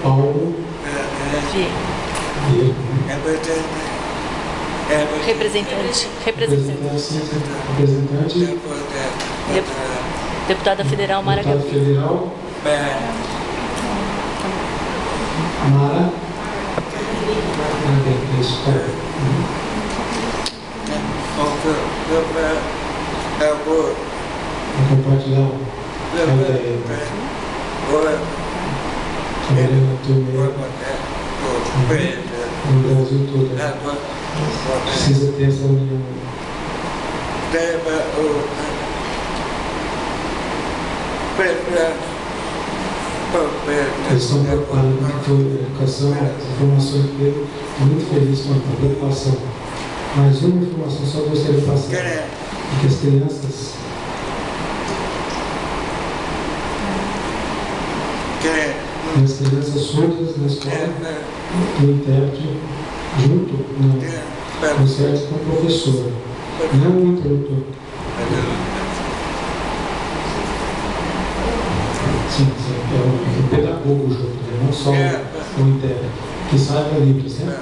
Paulo Vieira. Representante. Representante. Deputada Federal Mara Deputada Gabi. Federal Mara Gabi. Isso, tá. Vou compartilhar a ideia. Trabalhando na turma no Brasil todo. Precisa ter essa união. Eles estão preocupados com a educação, as informações dele, muito feliz com a preocupação. Mas uma informação só gostaria de passar, que as crianças surdas na escola, no intérprete, junto no certo com o professor, não o introdutor. Sim, é o pedagogo junto, não só o intérprete, que saiba Libras, né?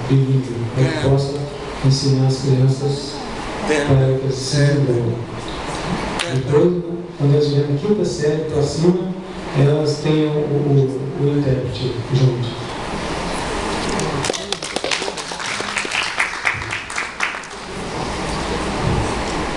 Bilíngue, para que possa ensinar as crianças para que eles se desenvolvam. Depois, quando elas vierem na quinta série para cima, elas tenham o intérprete junto.